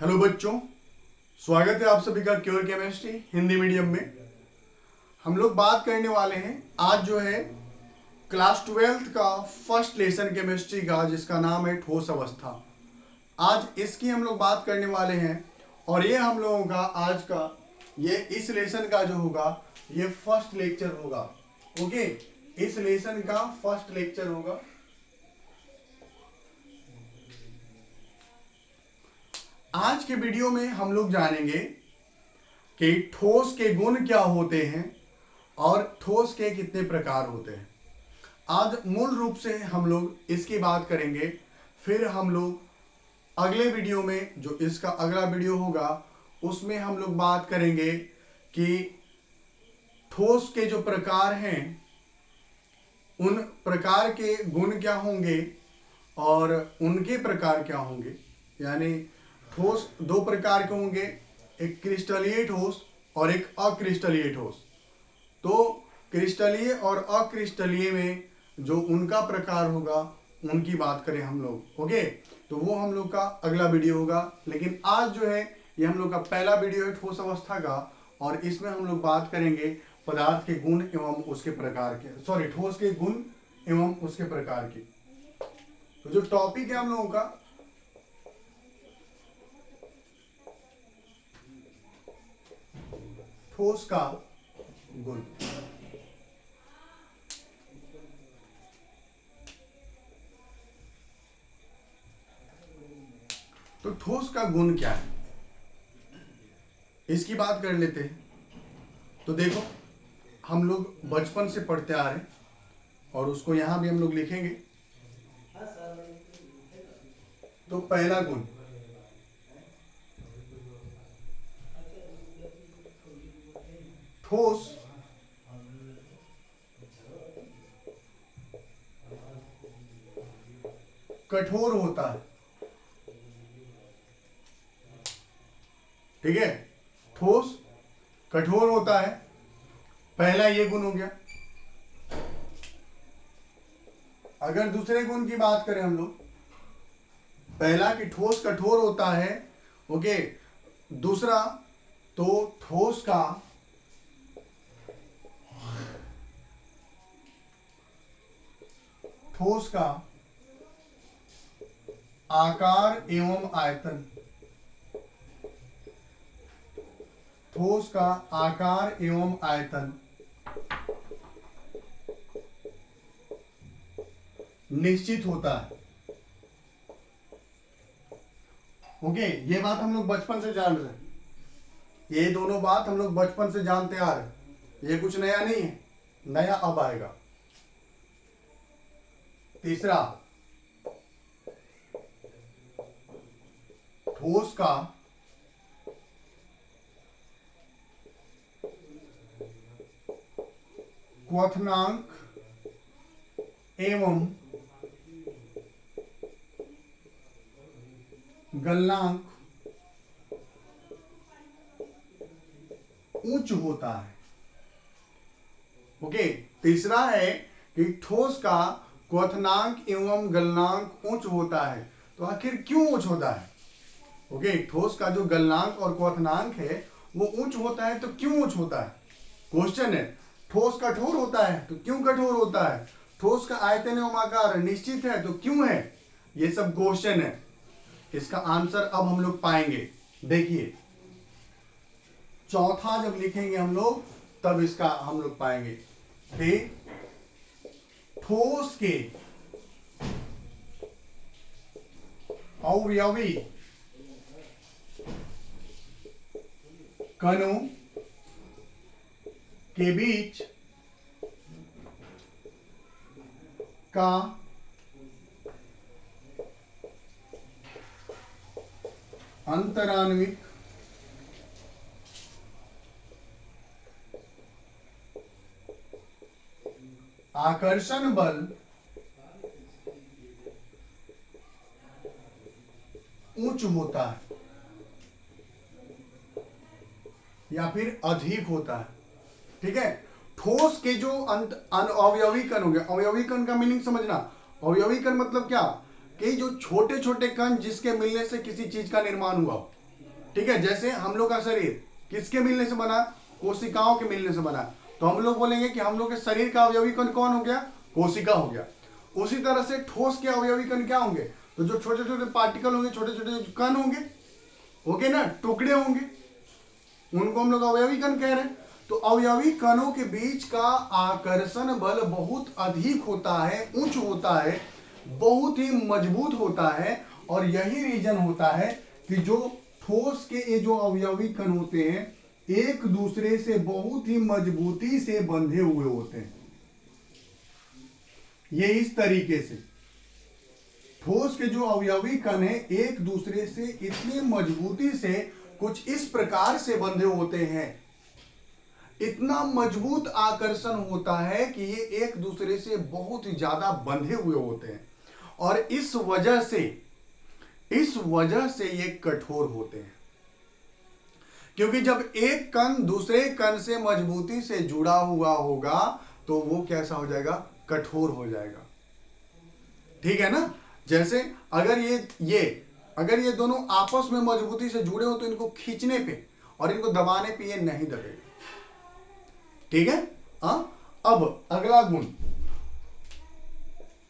Hello बच्चों, स्वागत है आप सभी का क्योर केमिस्ट्री हिंदी मीडियम में। हम लोग बात करने वाले हैं आज जो है क्लास 12th का फर्स्ट लेसन केमिस्ट्री का, जिसका नाम है ठोस अवस्था। आज इसकी हम लोग बात करने वाले हैं और ये हम लोगों का आज का ये इस लेसन का जो होगा ये फर्स्ट लेक्चर होगा। ओके, इस लेसन का फर्स्ट लेक्चर होगा। आज के वीडियो में हम लोग जानेंगे कि ठोस के गुण क्या होते हैं और ठोस के कितने प्रकार होते हैं। आज मूल रूप से हम लोग इसकी बात करेंगे, फिर हम लोग अगले वीडियो में जो इसका अगला वीडियो होगा उसमें हम लोग बात करेंगे कि ठोस के जो प्रकार हैं उन प्रकार के गुण क्या होंगे और उनके प्रकार क्या होंगे। यानी ठोस दो प्रकार के होंगे, एक क्रिस्टलीय ठोस और एक अक्रिस्टलीय ठोस। तो क्रिस्टलीय और अक्रिस्टलीय में जो उनका प्रकार होगा उनकी बात करें हम लोग। ओके, तो वो हम लोग का अगला वीडियो होगा। लेकिन आज जो है ये हम लोग का पहला वीडियो है ठोस अवस्था का, और इसमें हम लोग बात करेंगे पदार्थ के गुण एवं उसके प्रकार के, ठोस के गुण एवं उसके प्रकार की। तो जो टॉपिक है हम लोगों का ठोस का गुण। तो ठोस का गुण क्या है इसकी बात कर लेते हैं। तो देखो, हम लोग बचपन से पढ़ते आ रहे हैं और उसको यहां भी हम लोग लिखेंगे। तो पहला गुण ठोस कठोर होता है। ठीक है, ठोस कठोर होता है, पहला ये गुण हो गया। अगर दूसरे गुण की बात करें हम लोग, पहला कि ठोस कठोर होता है। ओके, दूसरा तो ठोस का आकार एवं आयतन, ठोस का आकार एवं आयतन निश्चित होता है। ओके, ये बात हम लोग बचपन से जान रहे हैं, ये दोनों बात हम लोग बचपन से जानते आ रहे हैं, ये कुछ नया नहीं है, नया अब आएगा। तीसरा, ठोस का क्वथनांक एवं गलनांक उच्च होता है। ओके, तीसरा है कि ठोस का क्वथनांक एवं गलनांक उच्च होता है। तो आखिर क्यों उच्च होता है? ओके, ठोस का जो गलनांक और क्वथनांक है वो उच्च होता है, तो क्यों उच्च होता है? क्वेश्चन है। ठोस कठोर होता है तो क्यों कठोर होता है? ठोस का आयतन एवं आकार निश्चित है तो क्यों है? ये सब क्वेश्चन है, इसका आंसर अब हम लोग पाएंगे। देखिए, चौथा जब लिखेंगे हम लोग तब इसका हम लोग पाएंगे कि ठोस के अवयवी कणों के बीच का अंतराण्विक आकर्षण बल उच्च होता है या फिर अधिक होता है। ठीक है, ठोस के जो अवयवी कण हो गया, अवयवी कण का मीनिंग समझना। अवयवी कण मतलब क्या कि जो छोटे छोटे कण जिसके मिलने से किसी चीज का निर्माण हुआ। ठीक है, जैसे हम लोग का शरीर किसके मिलने से बना? कोशिकाओं के मिलने से बना। तो हम लोग बोलेंगे कि हम लोग के शरीर का अवयवी कण कौन हो गया? कोशिका हो गया। उसी तरह से ठोस के अवयवी कण क्या होंगे? तो जो छोटे छोटे पार्टिकल होंगे, छोटे छोटे कण होंगे, ओके ना, टुकड़े होंगे, उनको हम लोग अवयवी कण कह रहे हैं। तो अवयवी कणों के बीच का आकर्षण बल बहुत अधिक होता है, उच्च होता है, बहुत ही मजबूत होता है। और यही रीजन होता है कि जो ठोस के ये जो अवयवी कण होते हैं एक दूसरे से बहुत ही मजबूती से बंधे हुए होते हैं। ये इस तरीके से ठोस के जो अवयवी कण है एक दूसरे से इतनी मजबूती से कुछ इस प्रकार से बंधे होते हैं, इतना मजबूत आकर्षण होता है कि ये एक दूसरे से बहुत ही ज्यादा बंधे हुए होते हैं। और इस वजह से ये कठोर होते हैं। क्योंकि जब एक कण दूसरे कण से मजबूती से जुड़ा हुआ होगा तो वो कैसा हो जाएगा? कठोर हो जाएगा। ठीक है ना? जैसे अगर ये दोनों आपस में मजबूती से जुड़े हो तो इनको खींचने पे और इनको दबाने पे ये नहीं दबेगा। ठीक है? अब अगला गुण,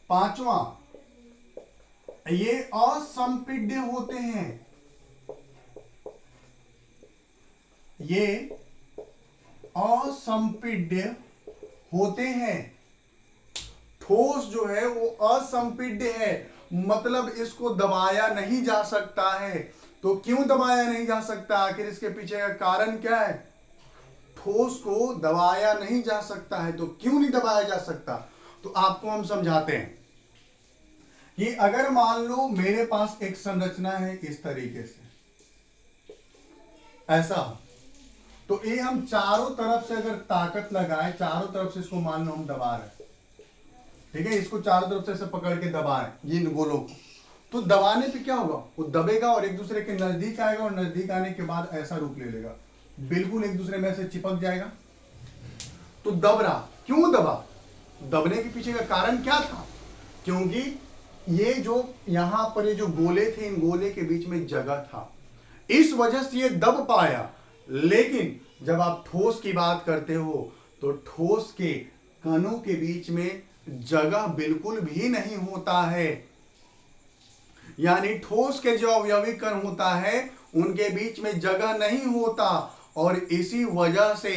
पांचवा, ये असंपीड्य होते हैं। ये असंपीड्य होते हैं। ठोस जो है वो असंपीड्य है, मतलब इसको दबाया नहीं जा सकता है। तो क्यों दबाया नहीं जा सकता? आखिर इसके पीछे का कारण क्या है? ठोस को दबाया नहीं जा सकता है। तो क्यों नहीं दबाया जा सकता? तो आपको हम समझाते हैं कि अगर मान लो मेरे पास एक संरचना है इस तरीके से, ऐसा, तो ये हम चारों तरफ से अगर ताकत लगाए, चारों तरफ से इसको मान लो हम दबा रहे हैं, ठीक है, इसको चारों तरफ से ऐसे पकड़ के दबाएं इन गोलों को, तो दबाने पे क्या होगा? वो दबेगा और एक दूसरे के नजदीक आएगा और नजदीक आने के बाद ऐसा रूप ले लेगा, बिल्कुल एक दूसरे में से चिपक जाएगा। तो दब रहा, क्यों दबा? दबने के पीछे का कारण क्या था? क्योंकि ये जो यहां पर ये जो गोले थे, इन गोले के बीच में जगह था, इस वजह से ये दब पाया। लेकिन जब आप ठोस की बात करते हो तो ठोस के कणों के बीच में जगह बिल्कुल भी नहीं होता है। यानी ठोस के जो अवयवी कण होता है उनके बीच में जगह नहीं होता, और इसी वजह से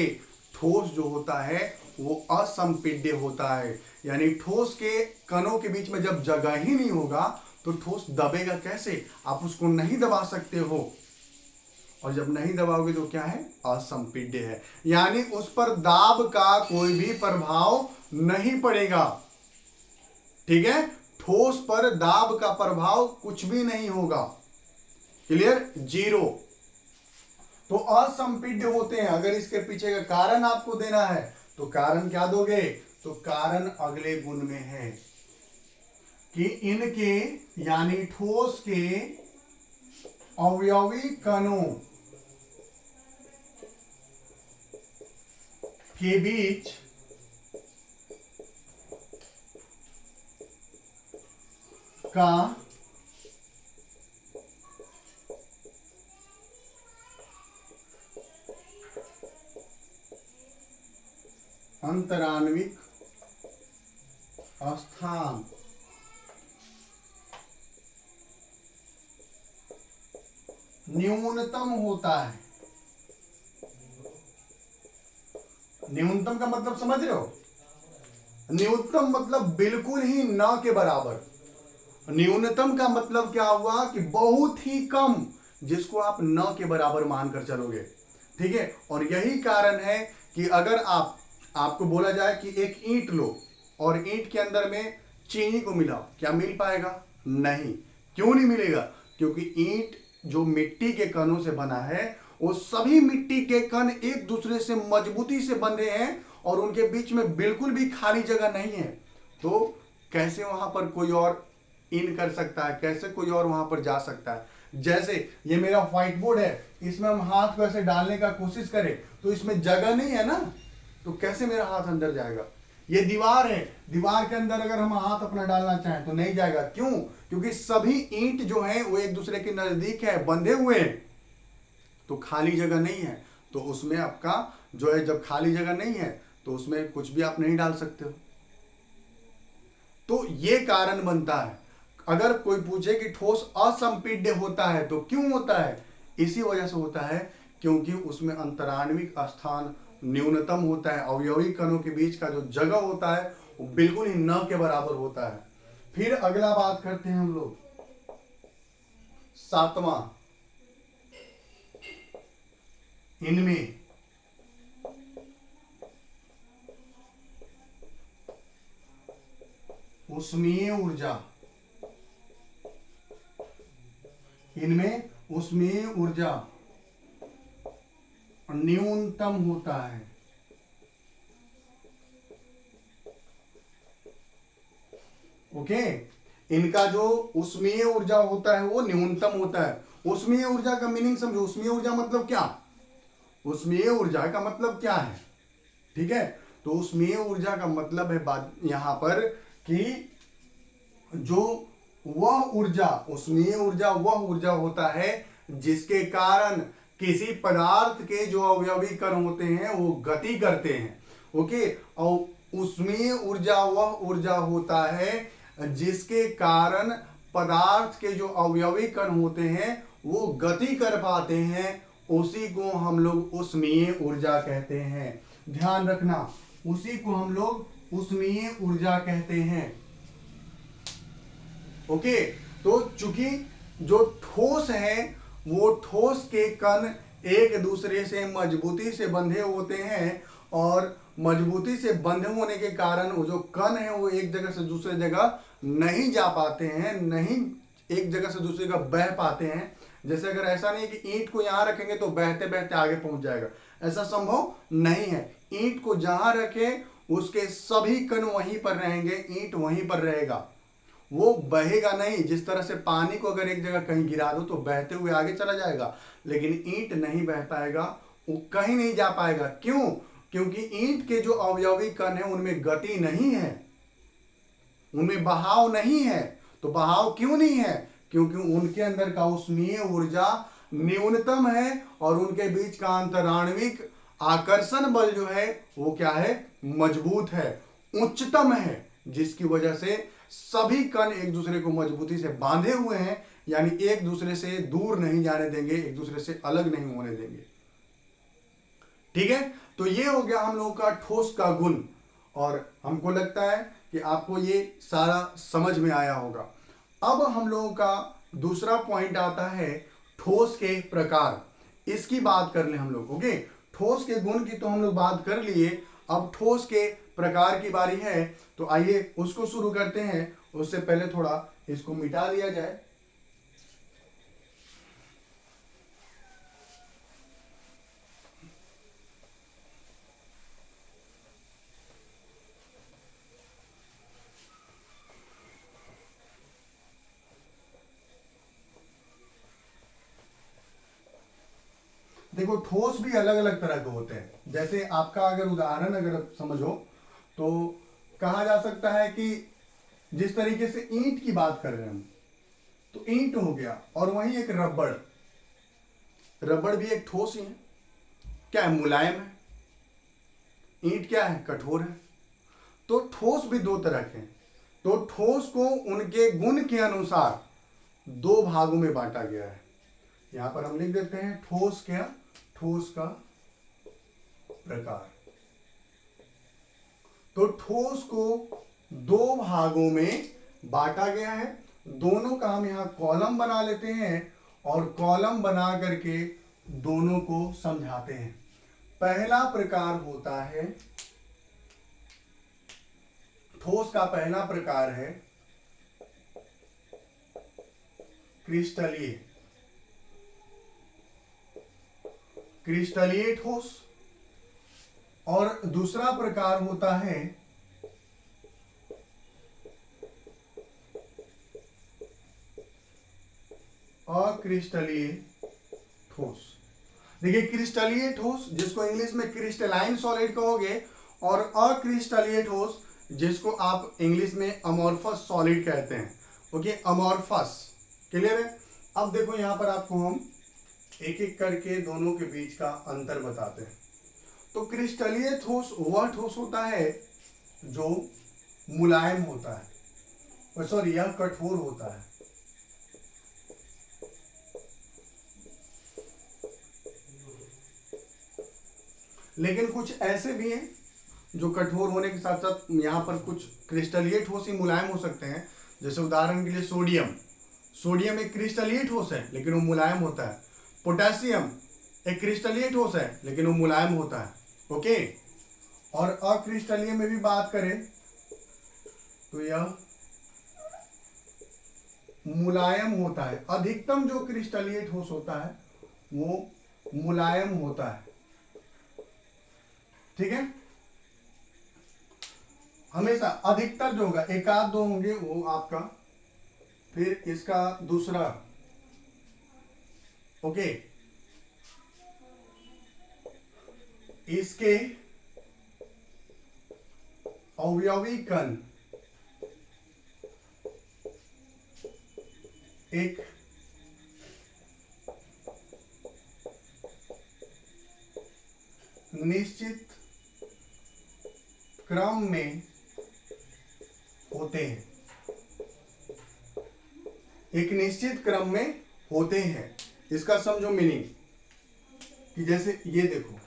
ठोस जो होता है वो असंपीड्य होता है। यानी ठोस के कणों के बीच में जब जगह ही नहीं होगा तो ठोस दबेगा कैसे? आप उसको नहीं दबा सकते हो, और जब नहीं दबाओगे तो क्या है? असंपीड्य है। यानी उस पर दाब का कोई भी प्रभाव नहीं पड़ेगा। ठीक है? ठोस पर दाब का प्रभाव कुछ भी नहीं होगा। क्लियर? जीरो। तो असंपीड्य होते हैं। अगर इसके पीछे का कारण आपको देना है तो कारण क्या दोगे? तो कारण अगले गुण में है कि इनके यानी ठोस के अवयवी कणों के बीच का अंतराण्विक स्थान न्यूनतम होता है। न्यूनतम का मतलब समझ रहे हो? न्यूनतम मतलब बिल्कुल ही न के बराबर। न्यूनतम का मतलब क्या हुआ कि बहुत ही कम, जिसको आप न के बराबर मानकर चलोगे। ठीक है? और यही कारण है कि अगर आपको बोला जाए कि एक ईंट लो और ईंट के अंदर में चीनी को मिलाओ, क्या मिल पाएगा? नहीं। क्यों नहीं मिलेगा? क्योंकि ईंट जो मिट्टी के कणों से बना है वो सभी मिट्टी के कण एक दूसरे से मजबूती से बंधे हैं और उनके बीच में बिल्कुल भी खाली जगह नहीं है। तो कैसे वहां पर कोई और इन कर सकता है? कैसे कोई और वहां पर जा सकता है? जैसे ये मेरा व्हाइट बोर्ड है, इसमें हम हाथ को ऐसे डालने का कोशिश करें तो इसमें जगह नहीं है ना, तो कैसे मेरा हाथ अंदर जाएगा? ये दीवार है, दीवार के अंदर अगर हम हाथ अपना डालना चाहें तो नहीं जाएगा। क्यों? क्योंकि सभी ईंट जो है वो एक दूसरे के नजदीक है, बंधे हुए हैं। तो खाली जगह नहीं है, तो उसमें आपका जो है, जब खाली जगह नहीं है तो उसमें कुछ भी आप नहीं डाल सकते हो। तो ये कारण बनता है। अगर कोई पूछे कि ठोस असंपीड्य होता है तो क्यों होता है, इसी वजह से होता है क्योंकि उसमें अंतराण्विक स्थान न्यूनतम होता है। अवयवी कणों के बीच का जो जगह होता है वो बिल्कुल ही न के बराबर होता है। फिर अगला बात करते हैं हम लोग, सातवां, इनमें ऊष्मीय ऊर्जा, इनमें ऊष्मीय ऊर्जा न्यूनतम होता है। ओके, इनका जो ऊष्मीय ऊर्जा होता है वो न्यूनतम होता है। ऊष्मीय ऊर्जा का मीनिंग समझो। ऊष्मीय ऊर्जा मतलब क्या, ऊष्मीय ऊर्जा का मतलब क्या है, ठीक है। तो ऊष्मीय ऊर्जा का मतलब है बात यहां पर कि जो वह ऊर्जा, ऊष्मीय ऊर्जा वह ऊर्जा होता है जिसके कारण किसी पदार्थ के जो अवयवी कण होते हैं वो गति करते हैं। ओके, और ऊष्मीय ऊर्जा वह ऊर्जा होता है जिसके कारण पदार्थ के जो अवयवी कण होते हैं वो गति कर पाते हैं, उसी को हम लोग ऊष्मीय ऊर्जा कहते हैं। ध्यान रखना, उसी को हम लोग ऊष्मीय ऊर्जा कहते हैं। ओके, तो चूंकि जो ठोस है वो ठोस के कण एक दूसरे से मजबूती से बंधे होते हैं, और मजबूती से बंधे होने के कारण वो जो कण है वो एक जगह से दूसरे जगह नहीं जा पाते हैं, नहीं एक जगह से दूसरी जगह बह पाते हैं। जैसे अगर ऐसा नहीं कि ईंट को यहां रखेंगे तो बहते बहते आगे पहुंच जाएगा, ऐसा संभव नहीं है। ईंट को जहां रखें उसके सभी कण वहीं पर रहेंगे, ईंट वहीं पर रहेगा, वो बहेगा नहीं। जिस तरह से पानी को अगर एक जगह कहीं गिरा दो तो बहते हुए आगे चला जाएगा, लेकिन ईंट नहीं बह पाएगा, वो कहीं नहीं जा पाएगा। क्यों? क्योंकि ईंट के जो अवयवी कण है उनमें गति नहीं है, उनमें बहाव नहीं है। तो बहाव क्यों नहीं है? क्योंकि उनके अंदर का ऊष्मीय ऊर्जा न्यूनतम है, और उनके बीच का अंतराण्विक आकर्षण बल जो है वो क्या है, मजबूत है, उच्चतम है, जिसकी वजह से सभी कण एक दूसरे को मजबूती से बांधे हुए हैं, यानी एक दूसरे से दूर नहीं जाने देंगे, एक दूसरे से अलग नहीं होने देंगे। ठीक है, तो ये हो गया हम लोगों का ठोस का गुण, और हमको लगता है कि आपको ये सारा समझ में आया होगा। अब हम लोगों का दूसरा पॉइंट आता है ठोस के प्रकार। इसकी बात कर ले हम लोग। ओके, ठोस के गुण की तो हम लोग बात कर लिए, अब ठोस के प्रकार की बारी है, तो आइए उसको शुरू करते हैं। उससे पहले थोड़ा इसको मिटा लिया जाए। देखो, ठोस भी अलग अलग तरह के होते हैं। जैसे आपका अगर उदाहरण अगर समझो तो कहा जा सकता है कि जिस तरीके से ईंट की बात कर रहे हैं हम, तो ईंट हो गया, और वहीं एक रबड़, रबड़ भी एक ठोस ही है। क्या है? मुलायम है। ईंट क्या है? कठोर है। तो ठोस भी दो तरह के हैं। तो ठोस को उनके गुण के अनुसार दो भागों में बांटा गया है। यहां पर हम लिख देते हैं ठोस क्या, ठोस का प्रकार। तो ठोस को दो भागों में बांटा गया है। दोनों का हम यहां कॉलम बना लेते हैं, और कॉलम बना करके दोनों को समझाते हैं। पहला प्रकार होता है, ठोस का पहला प्रकार है क्रिस्टलीय, क्रिस्टलीय ठोस। और दूसरा प्रकार होता है अक्रिस्टलीय ठोस। देखिए, क्रिस्टलीय ठोस जिसको इंग्लिश में क्रिस्टलाइन सॉलिड कहोगे, और अक्रिस्टलीय ठोस जिसको आप इंग्लिश में अमोर्फस सॉलिड कहते हैं। ओके, अमोर्फस, क्लियर है। अब देखो यहां पर आपको हम एक एक करके दोनों के बीच का अंतर बताते हैं। तो क्रिस्टलीय ठोस वह ठोस होता है जो मुलायम होता है, सॉरी यह कठोर होता है। लेकिन कुछ ऐसे भी हैं जो कठोर होने के साथ साथ यहाँ पर कुछ क्रिस्टलीय ठोस ही मुलायम हो सकते हैं। जैसे उदाहरण के लिए सोडियम एक क्रिस्टलीय ठोस है लेकिन वो मुलायम होता है। पोटेशियम एक क्रिस्टलीय ठोस है लेकिन वो मुलायम होता है। ओके, और अक्रिस्टलीय में भी बात करें तो यह मुलायम होता है। अधिकतम जो क्रिस्टलीय ठोस होता है वो मुलायम होता है। ठीक है, हमेशा अधिकतर जो होगा, एक आध दो होंगे वो आपका, फिर इसका दूसरा। ओके, इसके अवयवी कण एक निश्चित क्रम में होते हैं, एक निश्चित क्रम में होते हैं। इसका समझो मीनिंग कि जैसे ये देखो,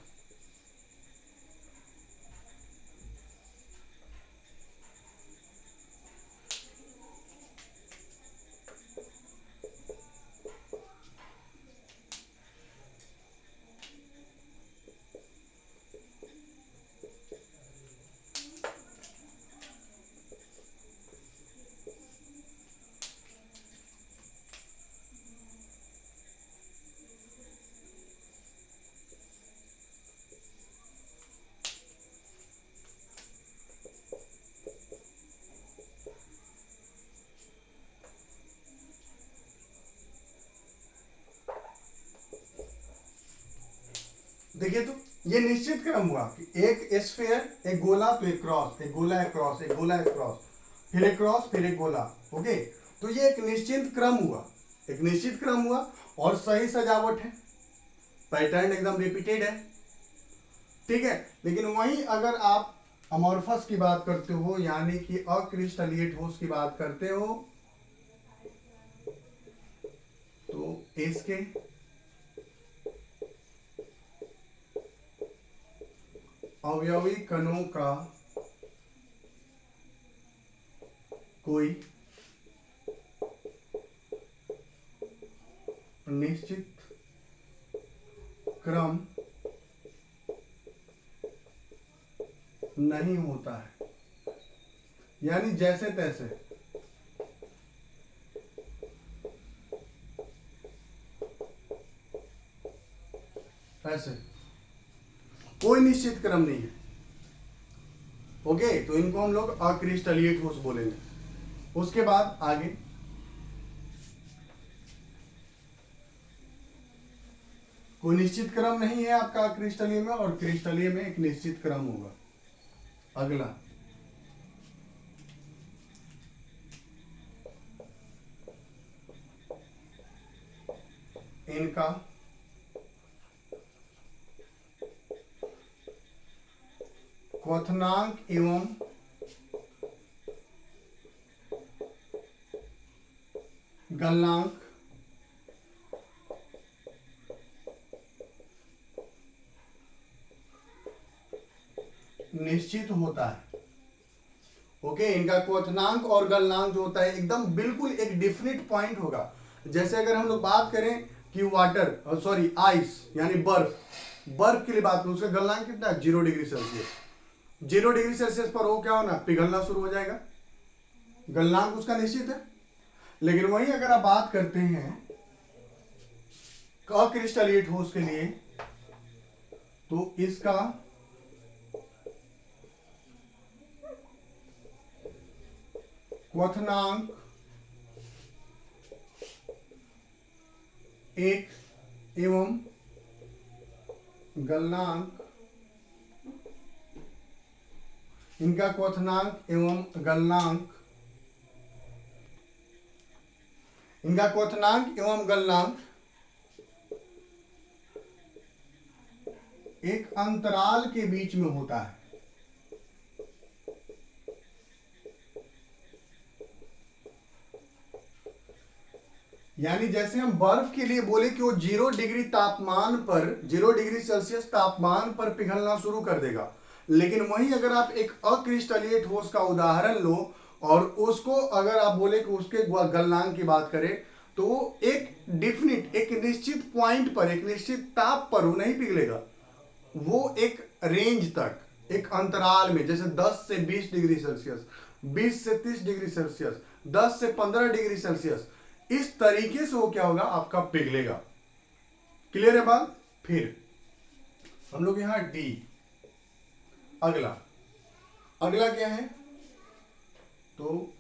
देखिए तो ये निश्चित क्रम हुआ कि एक स्फीयर, एक गोला, तो एक क्रॉस, एक गोला, एक क्रॉस, एक गोला, एक क्रॉस, फिर एक क्रॉस, फिर एक गोला। ओके, तो ये एक निश्चित क्रम हुआ, एक निश्चित क्रम हुआ और सही सजावट है, पैटर्न एकदम रिपीटेड है। ठीक है, लेकिन वहीं अगर आप अमॉर्फस की बात करते हो यानी कि अक्रिस्टलीय ठोस की बात करते हो तो इसके अवयवी कणों का कोई निश्चित क्रम नहीं होता है, यानी जैसे तैसे ऐसे कोई निश्चित क्रम नहीं है। ओके, तो इनको हम लोग अक्रिस्टलीय ठोस बोलेंगे। उसके बाद आगे कोई निश्चित क्रम नहीं है आपका क्रिस्टलीय में, और क्रिस्टलीय में एक निश्चित क्रम होगा। अगला इनका क्वथनांक एवं गलनांक निश्चित होता है। ओके, इनका क्वथनांक और गलनांक जो होता है एकदम बिल्कुल एक डिफिनिट पॉइंट होगा। जैसे अगर हम लोग बात करें कि वाटर, सॉरी आइस यानी बर्फ के लिए बात करूं, उसका गलनांक कितना है? 0 डिग्री सेल्सियस। 0 डिग्री सेल्सियस पर वो क्या होना? पिघलना शुरू हो जाएगा, गलनांक उसका निश्चित है। लेकिन वहीं अगर आप बात करते हैं अक्रिस्टलीय ठोस के लिए तो इसका क्वथनांक एक एवं गलनांक, इनका क्वथनांक एवं गलनांक, इनका क्वथनांक एवं गलनांक एक अंतराल के बीच में होता है। यानी जैसे हम बर्फ के लिए बोले कि वो 0 डिग्री तापमान पर, 0 डिग्री सेल्सियस तापमान पर पिघलना शुरू कर देगा, लेकिन वहीं अगर आप एक अक्रिस्टलीय ठोस का उदाहरण लो और उसको अगर आप बोले कि उसके गलनांक की बात करें, तो वो एक डिफिनिट, एक निश्चित पॉइंट पर, एक निश्चित ताप पर वो नहीं पिघलेगा, वो एक रेंज तक, एक अंतराल में, जैसे 10 से 20 डिग्री सेल्सियस, 20 से 30 डिग्री सेल्सियस, 10 से 15 डिग्री सेल्सियस, इस तरीके से वो क्या होगा, आपका पिघलेगा। क्लियर है बात? फिर हम लोग यहां डी, अगला अगला क्या है, तो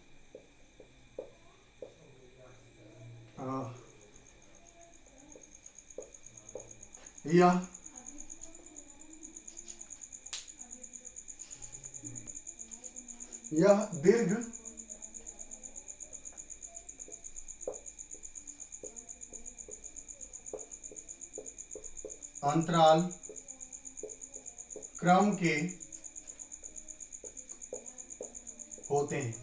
यह दीर्घ अंतराल क्रम के होते हैं।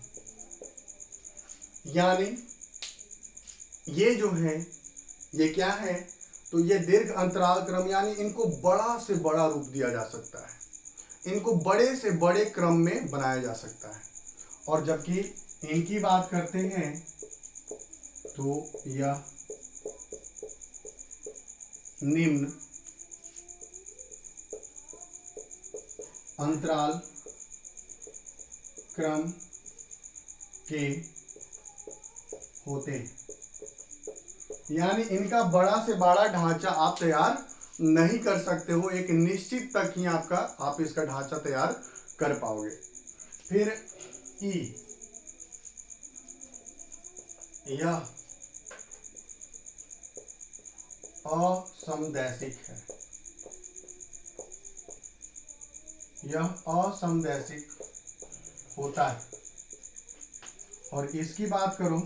यानी ये जो है, ये क्या है, तो ये दीर्घ अंतराल क्रम, यानी इनको बड़ा से बड़ा रूप दिया जा सकता है, इनको बड़े से बड़े क्रम में बनाया जा सकता है। और जबकि इनकी बात करते हैं तो यह निम्न अंतराल क्रम के होते हैं। यानी इनका बड़ा से बड़ा ढांचा आप तैयार नहीं कर सकते हो, एक निश्चित तक ही आप इसका ढांचा तैयार कर पाओगे। फिर ई, यह असमदैशिक है, यह असमदैशिक होता है। और इसकी बात करूं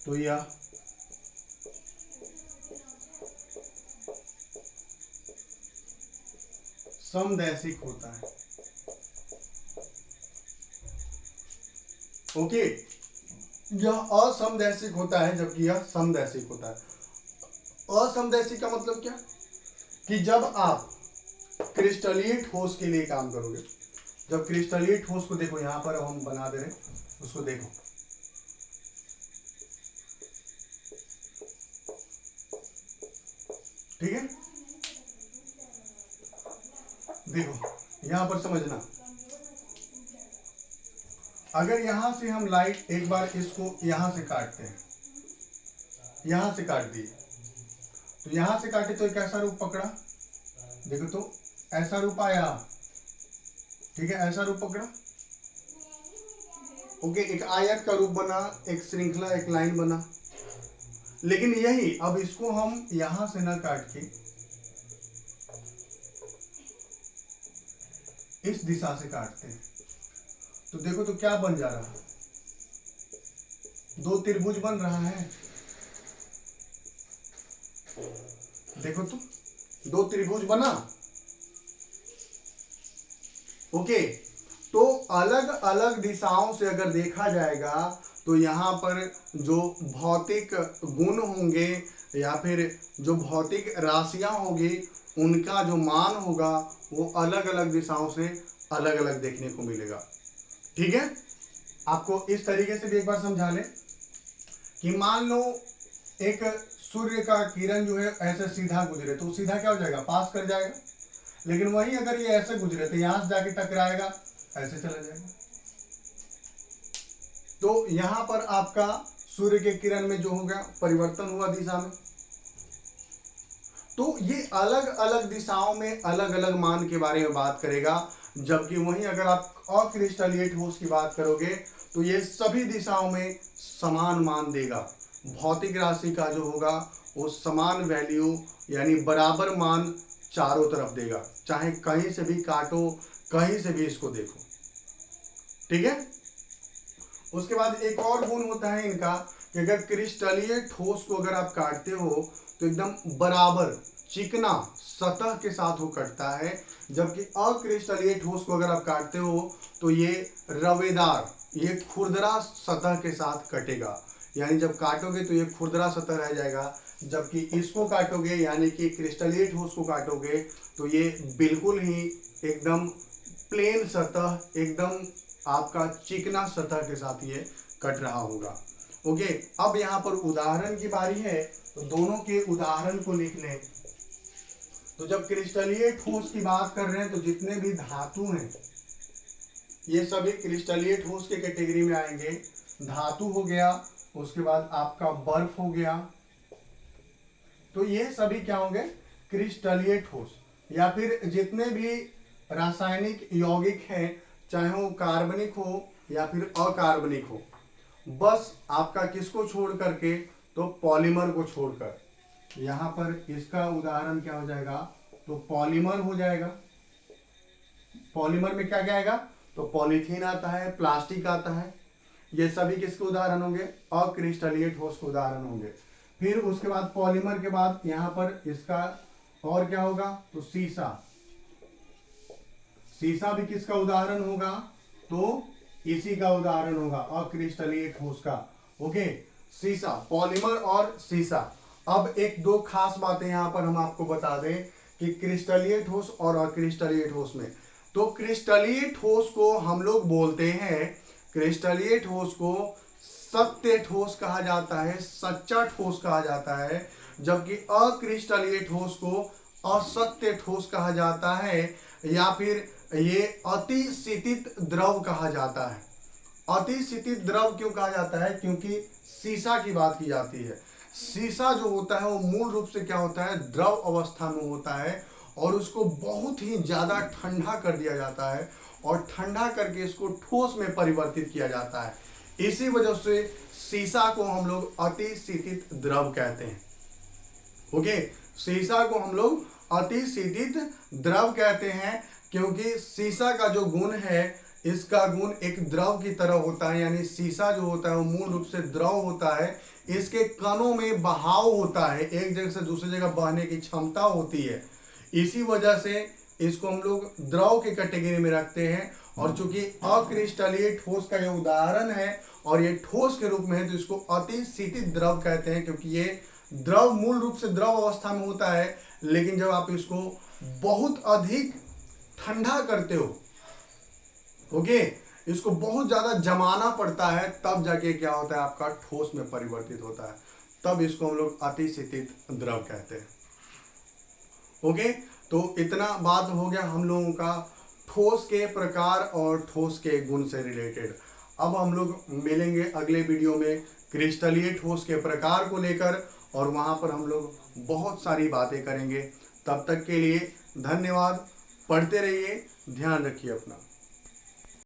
तो यह समदैशिक होता है। ओके, यह असमदैशिक होता है जबकि यह समदैशिक होता है। असमदैशिक का मतलब क्या, कि जब आप क्रिस्टलीय ठोस के लिए काम करोगे, जब क्रिस्टलीय ठोस को देखो, यहां पर हम बना दे रहे हैं, उसको देखो, ठीक है, देखो यहां पर समझना, अगर यहां से हम लाइट एक बार इसको यहां से काटते हैं, यहां से काट दिए, तो यहां से काटे तो एक ऐसा रूप पकड़ा, देखो तो ऐसा रूप आया, ठीक है, ऐसा रूप पकड़ा, ओके, एक आयत का रूप बना, एक श्रृंखला, एक लाइन बना। लेकिन यही अब इसको हम यहां से ना काट के इस दिशा से काटते हैं, तो देखो तो क्या बन जा रहा है, दो त्रिभुज बन रहा है, देखो तो दो त्रिभुज बना। ओके, तो अलग अलग दिशाओं से अगर देखा जाएगा तो यहाँ पर जो भौतिक गुण होंगे या फिर जो भौतिक राशियां होगी, उनका जो मान होगा वो अलग अलग दिशाओं से अलग अलग देखने को मिलेगा। ठीक है, आपको इस तरीके से भी एक बार समझा ले कि मान लो एक सूर्य का किरण जो है ऐसे सीधा गुजरे तो सीधा क्या हो जाएगा, पास कर जाएगा। लेकिन वही अगर ये ऐसे गुजरे तो यहां से जाके टकराएगा, ऐसे चला जाएगा। तो यहां पर आपका सूर्य के किरण में जो हो गया परिवर्तन हुआ दिशा में। तो ये अलग अलग दिशाओं में अलग अलग मान के बारे में बात करेगा, जबकि वहीं अगर आप अक्रिस्टलीय ठोस की बात करोगे तो ये सभी दिशाओं में समान मान देगा। भौतिक राशि का जो होगा वो समान वैल्यू यानी बराबर मान चारों तरफ देगा, चाहे कहीं से भी काटो, कहीं से भी इसको देखो। ठीक है, उसके बाद एक और गुण होता है इनका कि अगर क्रिस्टलीय ठोस को अगर आप काटते हो तो एकदम बराबर चिकना सतह के साथ वो कटता है, जबकि अक्रिस्टलीय ठोस को अगर आप काटते हो तो ये रवेदार, ये खुरदरा सतह के साथ कटेगा। यानी जब काटोगे तो ये खुरदरा सतह रह जाएगा, जबकि इसको काटोगे यानी कि क्रिस्टलीय ठोस को काटोगे तो ये बिल्कुल ही एकदम प्लेन सतह, एकदम आपका चिकना सतह के साथ ये कट रहा होगा। ओके, अब यहाँ पर उदाहरण की बारी है, तो दोनों के उदाहरण को लिख लें। तो जब क्रिस्टलीय ठोस की बात कर रहे हैं तो जितने भी धातु हैं ये सभी क्रिस्टलीय ठोस के कैटेगरी में आएंगे। धातु हो गया, उसके बाद आपका बर्फ हो गया, तो ये सभी क्या होंगे, क्रिस्टलीय ठोस। या फिर जितने भी रासायनिक यौगिक हैं, चाहे वो कार्बनिक हो या फिर अकार्बनिक हो, बस आपका किसको छोड़ करके, तो पॉलीमर को छोड़कर। यहां पर इसका उदाहरण क्या हो जाएगा, तो पॉलीमर हो जाएगा। पॉलीमर में क्या क्या आएगा, तो पॉलीथीन आता है, प्लास्टिक आता है, ये सभी किसके उदाहरण होंगे, अक्रिस्टलीय ठोस के उदाहरण होंगे। फिर उसके बाद पॉलीमर के बाद यहां पर इसका और क्या होगा, तो सीसा। सीसा भी किसका उदाहरण होगा, तो इसी का उदाहरण होगा, अक्रिस्टलीय ठोस का। ओके, सीसा, पॉलीमर और सीसा। अब एक दो खास बातें यहां पर हम आपको बता दें कि क्रिस्टलीय ठोस और अक्रिस्टलीय ठोस में, तो क्रिस्टलीय ठोस को हम लोग बोलते हैं, क्रिस्टलीय ठोस को सत्य ठोस कहा जाता है, सच्चा ठोस कहा जाता है, जबकि अक्रिस्टलीय ठोस को असत्य ठोस कहा जाता है, या फिर ये अतिशीतित द्रव कहा जाता है। अतिशीतित द्रव क्यों कहा जाता है, क्योंकि सीसा की बात की जाती है। सीसा जो होता है वो मूल रूप से क्या होता है, द्रव अवस्था में होता है, और उसको बहुत ही ज्यादा ठंडा कर दिया जाता है, और ठंडा करके इसको ठोस में परिवर्तित किया जाता है। इसी वजह से सीसा को हम लोग अतिशीतित द्रव कहते हैं। ओके, सीसा को हम लोग अतिशीतित द्रव कहते हैं, क्योंकि सीसा का जो गुण है, इसका गुण एक द्रव की तरह होता है। यानी सीसा जो होता है वो मूल रूप से द्रव होता है, इसके कणों में बहाव होता है, एक जगह से दूसरी जगह बहने की क्षमता होती है। इसी वजह से इसको हम लोग द्रव के कैटेगरी में रखते हैं। और चूंकि अक्रिस्टलीय ठोस का ये उदाहरण है और ये ठोस के रूप में है, तो इसको अतिशीतित द्रव कहते हैं, क्योंकि ये द्रव मूल रूप से द्रव अवस्था में होता है, लेकिन जब आप इसको बहुत अधिक ठंडा करते हो, ओके, इसको बहुत ज्यादा जमाना पड़ता है, तब जाके क्या होता है, आपका ठोस में परिवर्तित होता है, तब इसको हम लोग अतिशीतित द्रव कहते हैं। ओके, तो इतना बात हो गया हम लोगों का ठोस के प्रकार और ठोस के गुण से रिलेटेड। अब हम लोग मिलेंगे अगले वीडियो में क्रिस्टलीय ठोस के प्रकार को लेकर, और वहां पर हम लोग बहुत सारी बातें करेंगे। तब तक के लिए धन्यवाद, पढ़ते रहिए, ध्यान रखिए अपना।